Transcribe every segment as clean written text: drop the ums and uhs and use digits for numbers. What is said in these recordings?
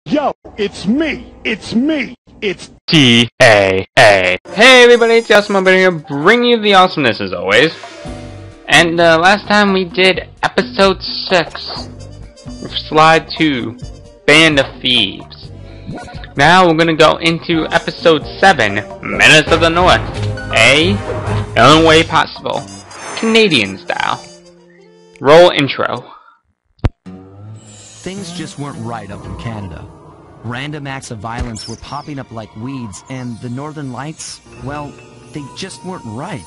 Yo, it's me! It's me! It's T-A-A. Hey everybody, it's Awesome here, bringing you the awesomeness as always. And last time we did episode 6 of Slide 2, Band of Thieves. Now we're gonna go into episode 7, Menace of the North. The only way possible. Canadian style. Roll intro. Things just weren't right up in Canada. Random acts of violence were popping up like weeds, and the Northern Lights, well, they just weren't right.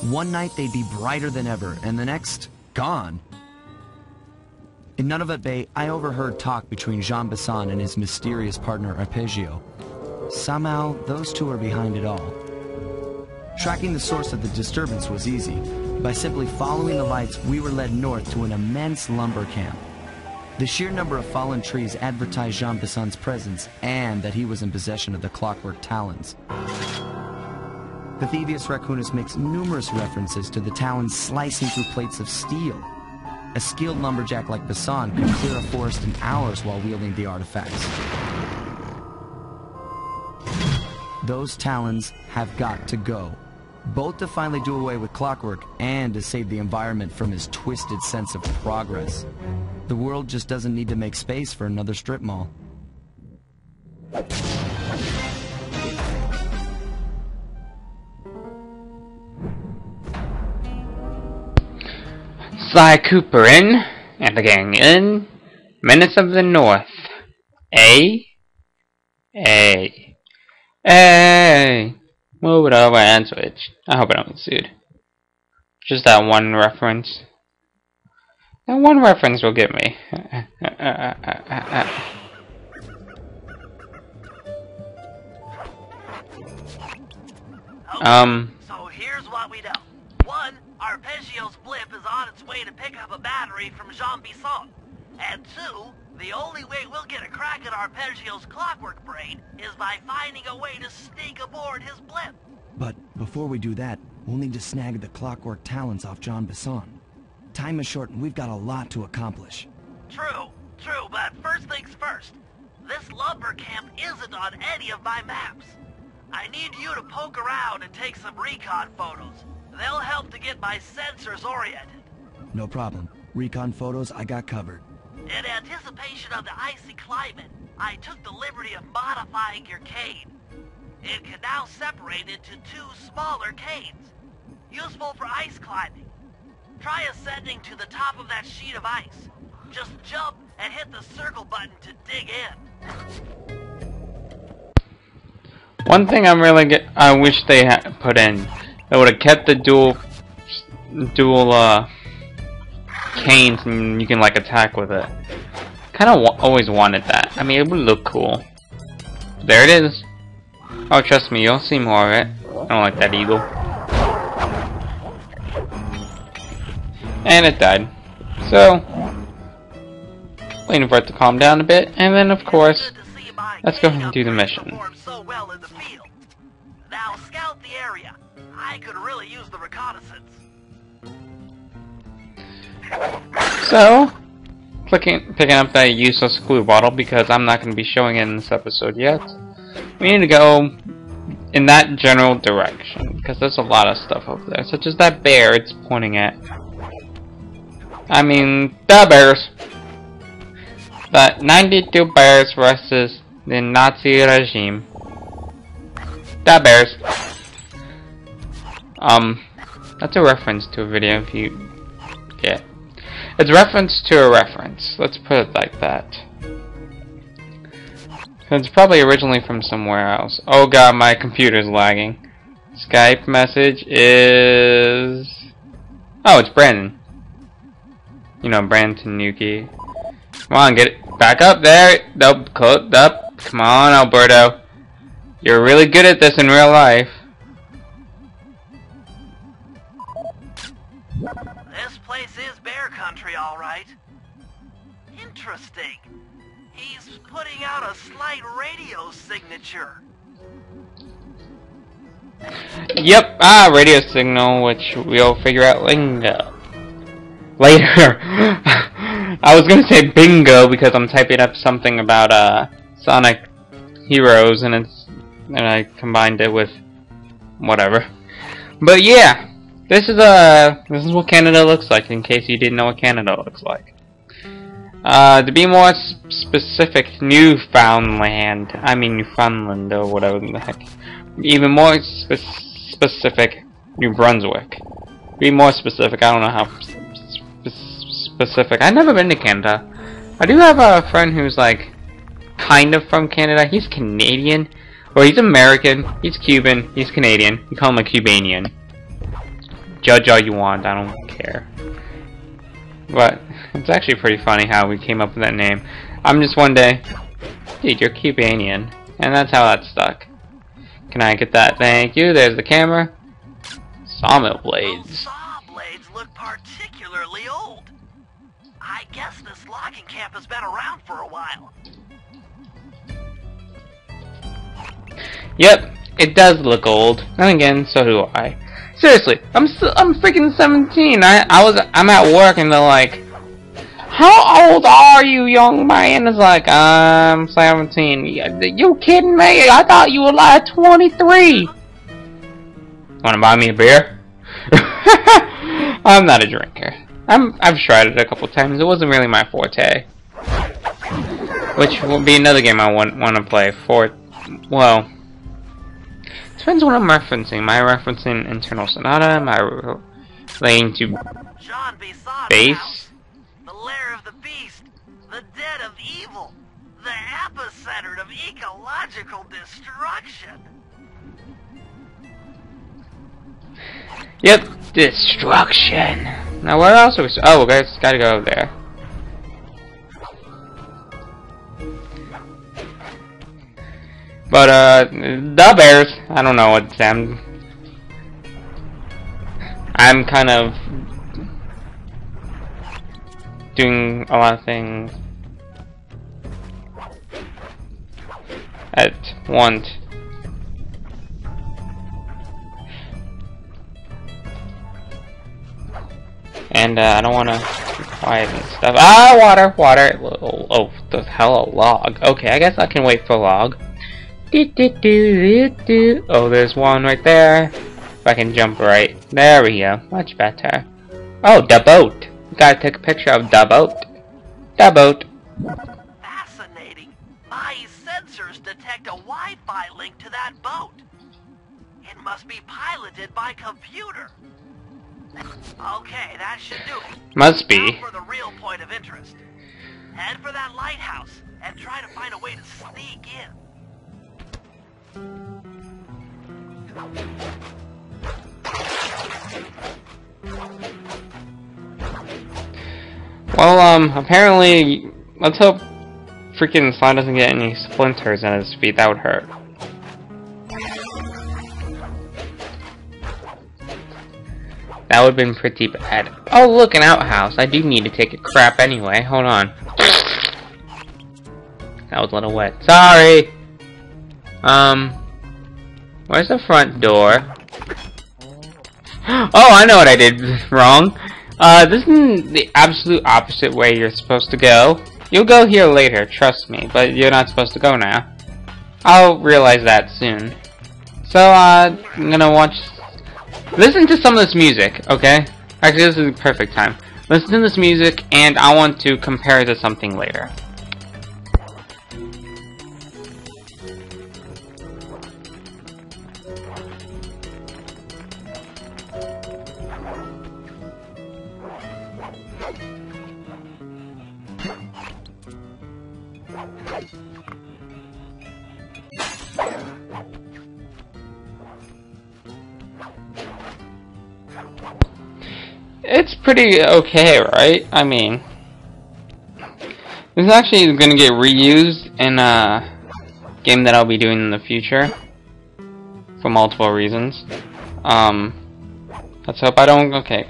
One night they'd be brighter than ever, and the next, gone. In Nunavut Bay, I overheard talk between Jean Besson and his mysterious partner Arpeggio. Somehow, those two are behind it all. Tracking the source of the disturbance was easy. By simply following the lights, we were led north to an immense lumber camp. The sheer number of fallen trees advertised Jean Besson's presence and that he was in possession of the clockwork talons. The Thievius Raccoonus makes numerous references to the talons slicing through plates of steel. A skilled lumberjack like Besson could clear a forest in hours while wielding the artifacts. Those talons have got to go, both to finally do away with clockwork and to save the environment from his twisted sense of progress. The world just doesn't need to make space for another strip mall. Sly Cooper in, and the gang in, Menace of the North. A. Move it over and switch. I hope I don't get sued. Just that one reference. That one reference will get me. So here's what we know. 1, Arpeggio's blip is on its way to pick up a battery from Jean Besson. And 2, the only way we'll get a crack at Arpeggio's clockwork brain is by finding a way to sneak aboard his blip. But before we do that, we'll need to snag the clockwork talons off Jean Besson. Time is short and we've got a lot to accomplish. True, but first things first. This lumber camp isn't on any of my maps. I need you to poke around and take some recon photos. They'll help to get my sensors oriented. No problem. Recon photos I got covered. In anticipation of the icy climate, I took the liberty of modifying your cane. It can now separate into 2 smaller canes, useful for ice climbing. Try ascending to the top of that sheet of ice. Just jump and hit the circle button to dig in. One thing I wish they had put in, they would have kept the dual canes and you can like attack with it. Kind of always wanted that. I mean, it would look cool. There it is. Oh, trust me, you'll see more of it. I don't like that eagle. And it died. So, waiting for it to calm down a bit, and then of course, let's go ahead and do the mission. Now scout the area. I could really use the reconnaissance. So, picking up that useless glue bottle because I'm not going to be showing it in this episode yet. We need to go in that general direction because there's a lot of stuff over there, such as that bear it's pointing at. I mean, the bears. That 92 bears versus the Nazi regime. The bears. That's a reference to a video if you get. It's a reference to a reference. Let's put it like that. It's probably originally from somewhere else. Oh god, my computer's lagging. Skype message is... Oh, it's Brandon. You know, Brandon Tanuki. Come on, get it back up there. Nope, close up. Come on, Alberto. You're really good at this in real life. This place is bear country, all right. Interesting. He's putting out a slight radio signature. Yep, radio signal, which we'll figure out later. I was gonna say bingo because I'm typing up something about Sonic Heroes and I combined it with whatever. But yeah, this is what Canada looks like. In case you didn't know what Canada looks like. To be more specific, Newfoundland. I mean Newfoundland or whatever the heck. Even more specific, New Brunswick. To be more specific, I don't know how specific. I've never been to Canada. I do have a friend who's like kind of from Canada. He's Canadian. Well, he's American. He's Cuban. He's Canadian. You call him a Cubanian. Judge all you want. I don't care. But it's actually pretty funny how we came up with that name. I'm just one day, dude, you're Cubanian, and that's how that stuck. Can I get that? Thank you. There's the camera. Sawmill blades. Those saw blades look particularly old. I guess this logging camp has been around for a while. Yep, it does look old. And again, so do I. Seriously, I'm freaking 17. I'm at work and they're like, "How old are you, young man?" It's like, I'm 17. You kidding me? I thought you were like 23. Wanna buy me a beer? I'm not a drinker. I've tried it a couple times. It wasn't really my forte. Which will be another game I want to play. Well, depends what I'm referencing. Am I referencing Internal Sonata? Am I relating to John B. Sod's Base? house, the lair of the beast, the den of evil, the epicenter of ecological destruction. Yep, destruction. Now where else are we? Oh, guys, gotta go over there. But the bears. I don't know what I'm kind of doing a lot of things at once. And I don't want to be quiet and stuff. Ah, water. Oh, the hell, a log. Okay, I guess I can wait for a log. Oh, there's one right there. If I can jump right. There we go. Much better. Oh, the boat. Gotta take a picture of the boat. The boat. Fascinating. My sensors detect a Wi-Fi link to that boat. It must be piloted by computer. Okay, that should do it. Must be. Now for the real point of interest. Head for that lighthouse and try to find a way to sneak in. Well, apparently, let's hope freaking Slime doesn't get any splinters in his feet. That would hurt. That would have been pretty bad. Oh, look, an outhouse. I do need to take a crap anyway. Hold on. That was a little wet. Sorry! Where's the front door? Oh, I know what I did wrong. This is the absolute opposite way you're supposed to go. You'll go here later, trust me, but you're not supposed to go now. I'll realize that soon. So, I'm gonna listen to some of this music, okay? Actually, this is the perfect time. Listen to this music, and I want to compare it to something later. It's pretty okay, right? I mean, this is actually going to get reused in a game that I'll be doing in the future for multiple reasons. Let's hope I don't. Okay.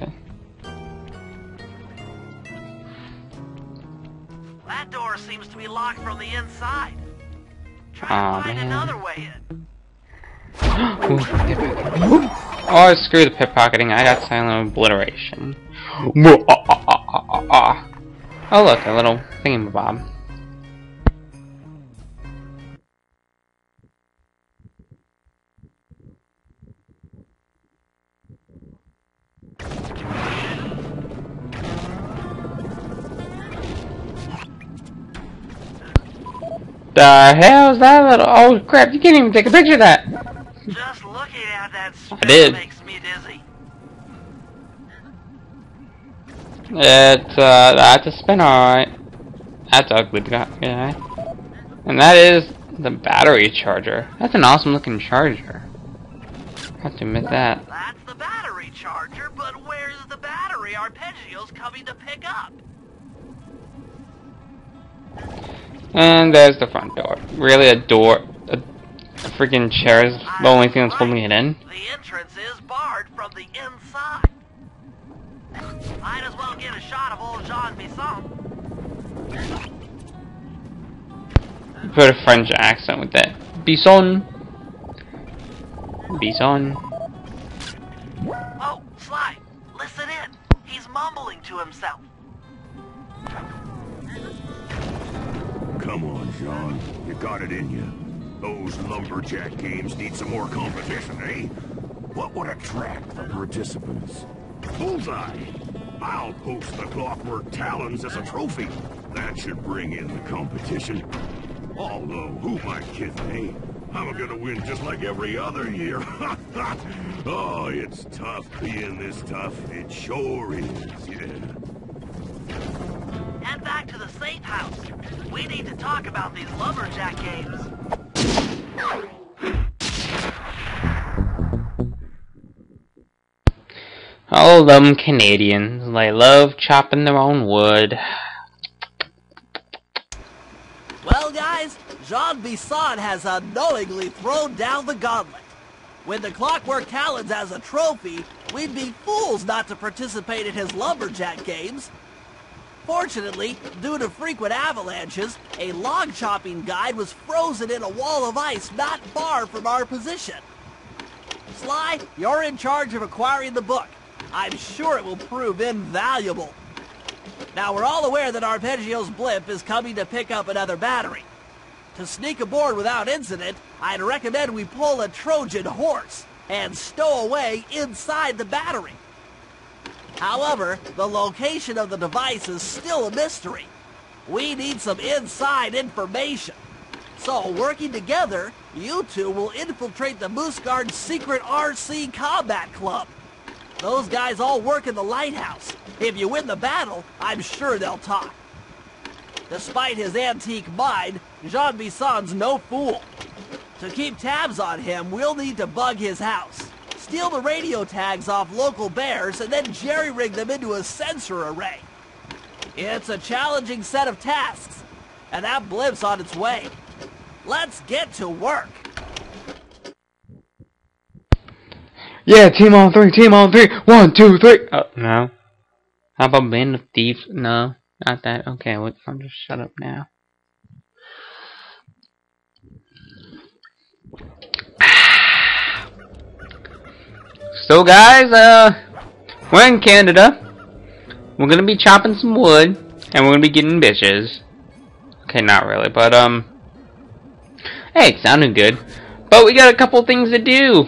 That door seems to be locked from the inside. Try to find another way in. Oh, screw the pickpocketing. I got silent obliteration. Oh look, a little thingamabob. The hell's that little? Oh crap! You can't even take a picture of that. Just looking at that I spin did. makes me dizzy. It's that's a spin, alright. That's ugly, yeah. And that is the battery charger. That's an awesome looking charger. I have to admit that. That's the battery charger, but where's the battery Arpeggio's coming to pick up? And there's the front door. Really, a door? A freaking chair is the only thing that's holding it in? The entrance is barred from the inside. Might as well get a shot of old Jean Bisson. Put a French accent with that. Bisson. Bisson. Oh, Sly, listen in. He's mumbling to himself. Come on, John. You got it in you. Those lumberjack games need some more competition, eh? What would attract the participants? Bullseye! I'll post the clockwork talons as a trophy. That should bring in the competition. Although, who am I kidding, eh? I'm gonna win just like every other year. Oh, it's tough being this tough. It sure is, yeah. Head back to the safe house. We need to talk about these lumberjack games. All them Canadians, they love chopping their own wood. Well, guys, Jean Bisson has unknowingly thrown down the gauntlet. With the clockwork talons as a trophy, we'd be fools not to participate in his lumberjack games. Fortunately, due to frequent avalanches, a log chopping guide was frozen in a wall of ice not far from our position. Sly, you're in charge of acquiring the book. I'm sure it will prove invaluable. Now, we're all aware that Arpeggio's blimp is coming to pick up another battery. To sneak aboard without incident, I'd recommend we pull a Trojan horse and stow away inside the battery. However, the location of the device is still a mystery. We need some inside information. So, working together, you two will infiltrate the Moose Guard's secret RC combat club. Those guys all work in the lighthouse. If you win the battle, I'm sure they'll talk. Despite his antique mind, Jean Bisson's no fool. To keep tabs on him, we'll need to bug his house, steal the radio tags off local bears, and then jerry-rig them into a sensor array. It's a challenging set of tasks, and that blimp's on its way. Let's get to work. Yeah, team on three, team on three. 1, 2, 3. Oh, no. How about being a thief? No, not that. Okay, well, I'll just shut up now. So, guys, we're in Canada. We're gonna be chopping some wood, and we're gonna be getting bitches. Okay, not really, but, hey, it sounded good. But we got a couple things to do.